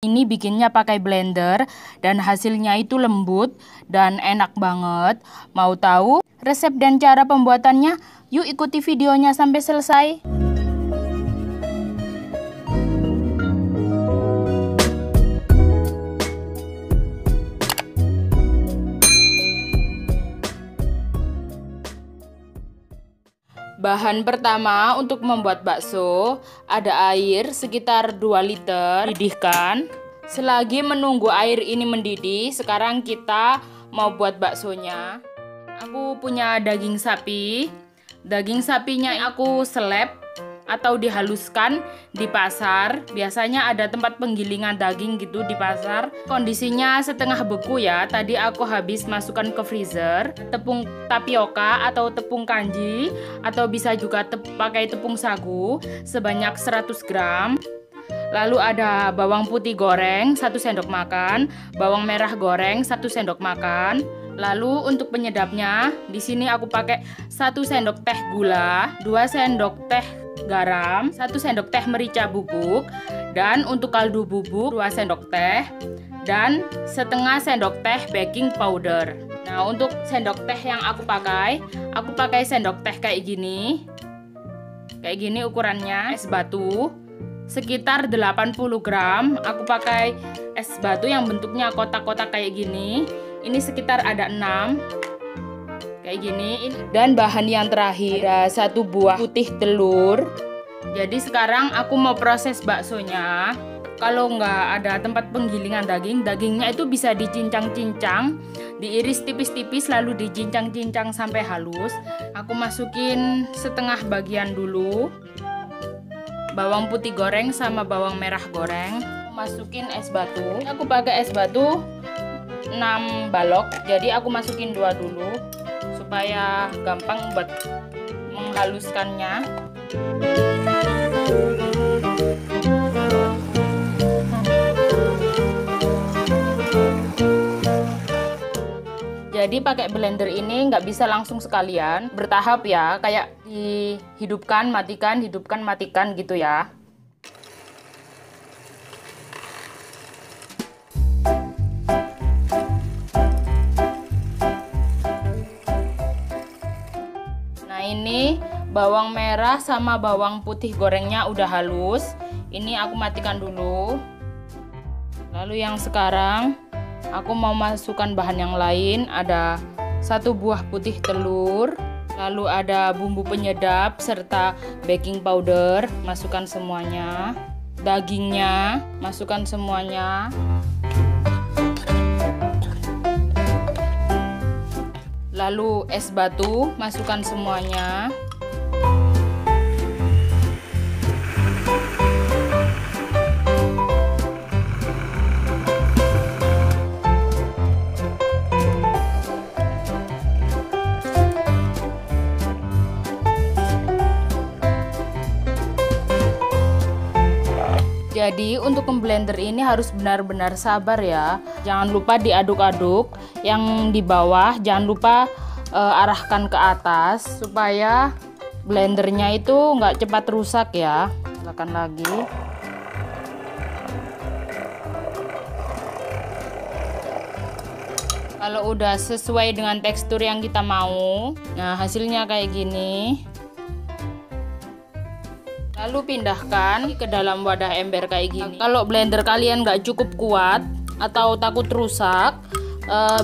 Ini bikinnya pakai blender dan hasilnya itu lembut dan enak banget. Mau tahu resep dan cara pembuatannya? Yuk ikuti videonya sampai selesai. Bahan pertama untuk membuat bakso, ada air sekitar 2 liter, didihkan. Selagi menunggu air ini mendidih, sekarang kita mau buat baksonya. Aku punya daging sapi. Daging sapinya aku seleb atau dihaluskan di pasar. Biasanya ada tempat penggilingan daging gitu di pasar. Kondisinya setengah beku ya. Tadi aku habis masukkan ke freezer. Tepung tapioka atau tepung kanji, atau bisa juga pakai tepung sagu sebanyak 100 gram. Lalu ada bawang putih goreng 1 sendok makan, bawang merah goreng 1 sendok makan. Lalu untuk penyedapnya, di sini aku pakai 1 sendok teh gula, 2 sendok teh garam, 1 sendok teh merica bubuk, dan untuk kaldu bubuk 2 sendok teh, dan setengah sendok teh baking powder. Nah, untuk sendok teh yang aku pakai sendok teh kayak gini. Kayak gini ukurannya, es batu. Sekitar 80 gram. Aku pakai es batu yang bentuknya kotak-kotak kayak gini. Ini sekitar ada 6 kayak gini. Dan bahan yang terakhir ada 1 buah putih telur. Jadi sekarang aku mau proses baksonya. Kalau nggak ada tempat penggilingan daging, dagingnya itu bisa dicincang-cincang, diiris tipis-tipis lalu dicincang-cincang sampai halus. Aku masukin setengah bagian dulu bawang putih goreng sama bawang merah goreng. Masukin es batu. Aku pakai es batu 6 balok, jadi aku masukin 2 dulu supaya gampang buat menghaluskannya. Jadi pakai blender ini nggak bisa langsung sekalian, bertahap ya, kayak dihidupkan, matikan gitu ya. Ini bawang merah sama bawang putih gorengnya udah halus. Ini aku matikan dulu. Lalu yang sekarang aku mau masukkan bahan yang lain. Ada 1 buah putih telur, lalu ada bumbu penyedap serta baking powder. Masukkan semuanya. Dagingnya masukkan semuanya. Lalu es batu, masukkan semuanya. Jadi untuk memblender ini harus benar-benar sabar ya. Jangan lupa diaduk-aduk. Yang di bawah jangan lupa arahkan ke atas supaya blendernya itu nggak cepat rusak ya. Tekan lagi. Kalau udah sesuai dengan tekstur yang kita mau, nah hasilnya kayak gini. Lalu pindahkan ke dalam wadah ember kayak gini. Kalau blender kalian nggak cukup kuat atau takut rusak,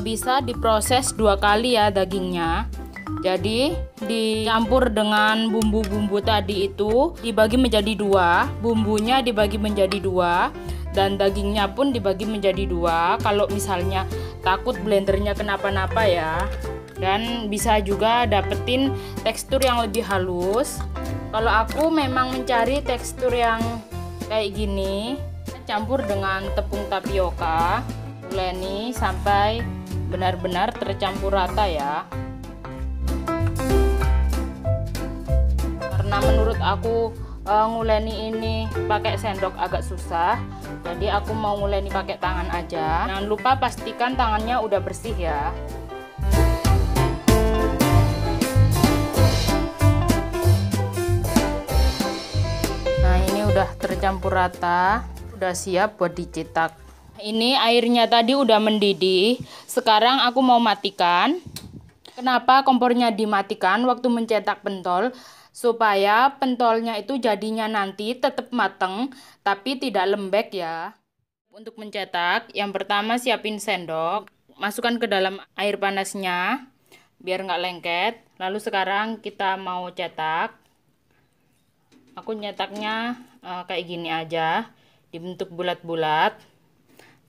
bisa diproses 2 kali ya dagingnya. Jadi dicampur dengan bumbu-bumbu tadi itu, dibagi menjadi 2, bumbunya dibagi menjadi 2, dan dagingnya pun dibagi menjadi 2. Kalau misalnya takut blendernya kenapa-napa ya. Dan bisa juga dapetin tekstur yang lebih halus. Kalau aku memang mencari tekstur yang kayak gini, campur dengan tepung tapioka, uleni sampai benar-benar tercampur rata ya. Karena menurut aku nguleni ini pakai sendok agak susah, jadi aku mau nguleni pakai tangan aja. Jangan lupa pastikan tangannya udah bersih ya. Udah tercampur rata. Udah siap buat dicetak. Ini airnya tadi udah mendidih. Sekarang aku mau matikan. Kenapa kompornya dimatikan waktu mencetak pentol? Supaya pentolnya itu jadinya nanti tetap mateng, tapi tidak lembek ya. Untuk mencetak, yang pertama siapin sendok. Masukkan ke dalam air panasnya, biar nggak lengket. Lalu sekarang kita mau cetak. Aku nyetaknya kayak gini aja, dibentuk bulat-bulat.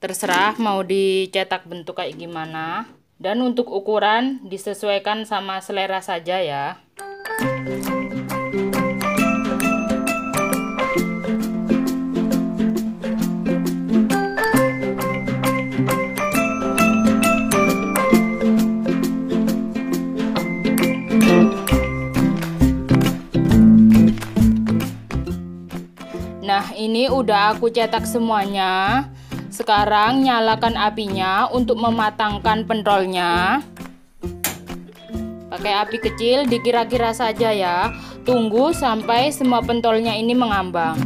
Terserah mau dicetak bentuk kayak gimana. Dan untuk ukuran disesuaikan sama selera saja ya. Nah, ini udah aku cetak semuanya. Sekarang nyalakan apinya untuk mematangkan pentolnya. Pakai api kecil dikira-kira saja ya. Tunggu sampai semua pentolnya ini mengambang.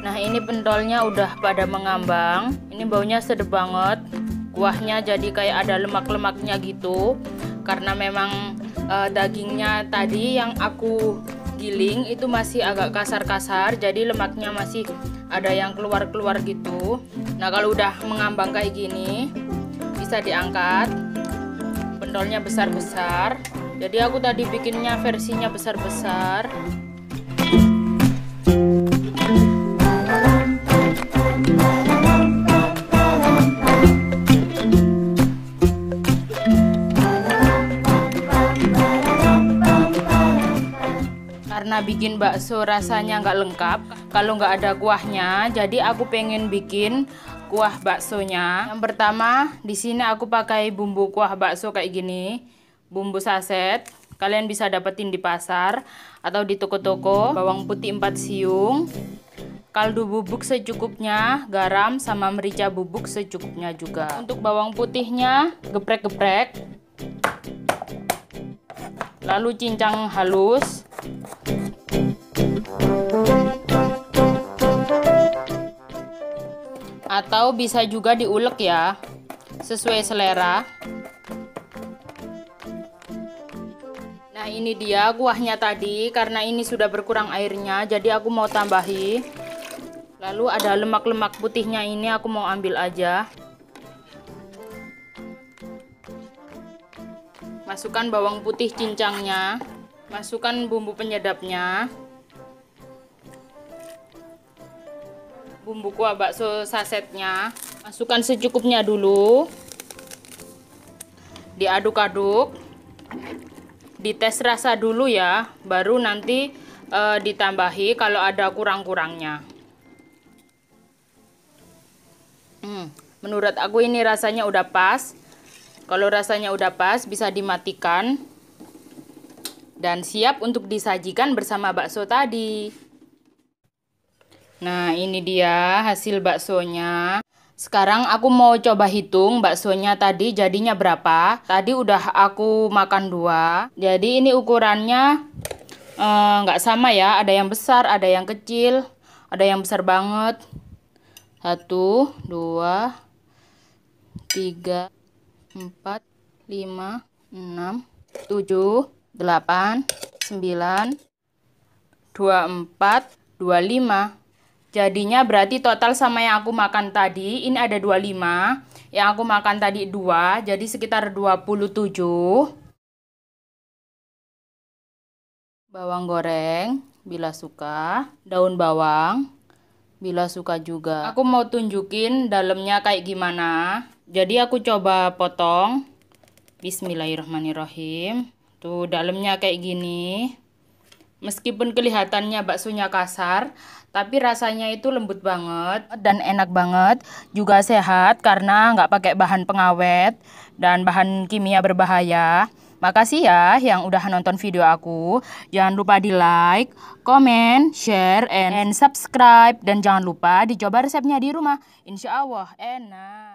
Nah, ini pentolnya udah pada mengambang. Ini baunya sedap banget. Kuahnya jadi kayak ada lemak-lemaknya gitu. Karena memang dagingnya tadi yang aku giling itu masih agak kasar-kasar, jadi lemaknya masih ada yang keluar-keluar gitu. Nah, kalau udah mengambang kayak gini bisa diangkat. Pentolnya besar-besar, jadi aku tadi bikinnya versinya besar-besar. Karena bikin bakso rasanya nggak lengkap kalau nggak ada kuahnya, jadi aku pengen bikin kuah baksonya. Yang pertama, di sini aku pakai bumbu kuah bakso kayak gini, bumbu saset. Kalian bisa dapetin di pasar atau di toko-toko. Bawang putih 4 siung, kaldu bubuk secukupnya, garam sama merica bubuk secukupnya juga. Untuk bawang putihnya geprek-geprek, lalu cincang halus. Atau bisa juga diulek ya, sesuai selera. Nah, ini dia kuahnya tadi. Karena ini sudah berkurang airnya, jadi aku mau tambahi. Lalu ada lemak-lemak putihnya ini aku mau ambil aja. Masukkan bawang putih cincangnya. Masukkan bumbu penyedapnya. Bumbu kuah bakso sasetnya masukkan secukupnya dulu, diaduk-aduk, dites rasa dulu ya, baru nanti ditambahi kalau ada kurang-kurangnya. Menurut aku ini rasanya udah pas. Kalau rasanya udah pas bisa dimatikan dan siap untuk disajikan bersama bakso tadi. Nah, ini dia hasil baksonya. Sekarang aku mau coba hitung baksonya tadi jadinya berapa. Tadi udah aku makan 2. Jadi ini ukurannya nggak sama ya. Ada yang besar, ada yang kecil, ada yang besar banget. 1, 2, 3, 4, 5, 6, 7, 8, 9, 24, 25. Jadinya berarti total sama yang aku makan tadi, ini ada 25. Yang aku makan tadi 2, jadi sekitar 27. Bawang goreng, bila suka. Daun bawang, bila suka juga. Aku mau tunjukin dalamnya kayak gimana. Jadi aku coba potong. Bismillahirrahmanirrahim. Tuh, dalamnya kayak gini. Meskipun kelihatannya baksonya kasar, tapi rasanya itu lembut banget dan enak banget. Juga sehat karena nggak pakai bahan pengawet dan bahan kimia berbahaya. Makasih ya yang udah nonton video aku. Jangan lupa di like, comment, share, and subscribe. Dan jangan lupa dicoba resepnya di rumah. Insya Allah enak.